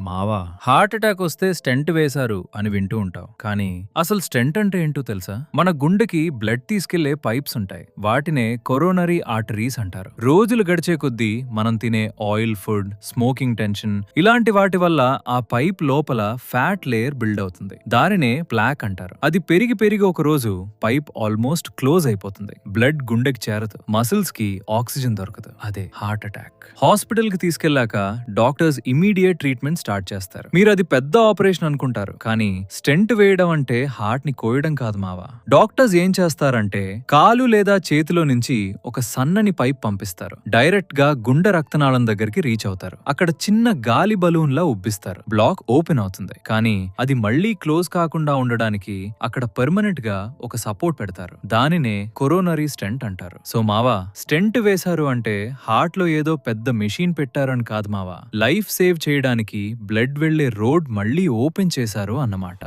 మావా heart attack వస్తే stent వేశారు అని వింటూ ఉంటావు, కానీ అసలు స్టెంట్ అంటే ఏంటో తెలుసా? మన గుండెకి బ్లడ్ తీసుకెళ్లే పైప్స్ ఉంటాయి. వాటినే కొరోనరీ ఆర్టరీస్ అంటారు. రోజులు గడిచే కొద్దీ మనం తినే ఆయిల్ ఫుడ్, స్మోకింగ్ టెన్షన్ ఇలాంటి వాటి వల్ల ఆ పైప్ లోపల ఫ్యాట్ లేయర్ బిల్డ్ అవుతుంది. దానినే ప్లాక్ అంటారు. అది పెరిగి పెరిగి ఒక రోజు పైప్ ఆల్మోస్ట్ క్లోజ్ అయిపోతుంది. బ్లడ్ గుండెకి చేరదు, మసిల్స్ కి ఆక్సిజన్ దొరకదు. అదే హార్ట్ అటాక్. హాస్పిటల్ కి తీసుకెళ్లాక డాక్టర్స్ ఇమీడియట్ ట్రీట్మెంట్ స్టార్ట్ చేస్తారు. మీరు అది పెద్ద ఆపరేషన్ అనుకుంటారు, కానీ స్టెంట్ వేయడం అంటే హార్ట్ ని కోయడం కాదు మావా. డాక్టర్స్ ఏం చేస్తారంటే కాలు లేదా చేతిలో నుంచి ఒక సన్నని పైప్ పంపిస్తారు. డైరెక్ట్ గా గుండె రక్తనాళం దగ్గరికి రీచ్ అవుతారు. అక్కడ చిన్న గాలి బలూన్ లా ఉబ్బిస్తారు. బ్లాక్ ఓపెన్ అవుతుంది, కానీ అది మళ్లీ క్లోజ్ కాకుండా ఉండడానికి అక్కడ పర్మనెంట్ గా ఒక సపోర్ట్ పెడతారు. దానినే కొరోనరీ స్టెంట్ అంటారు. సో మావా, స్టెంట్ వేశారు అంటే హార్ట్ లో ఏదో పెద్ద మెషిన్ పెట్టారని కాదు మావా, లైఫ్ సేవ్ చేయడానికి బ్లడ్ వెళ్లే రోడ్ మళ్లీ ఓపెన్ చేశారు అన్నమాట.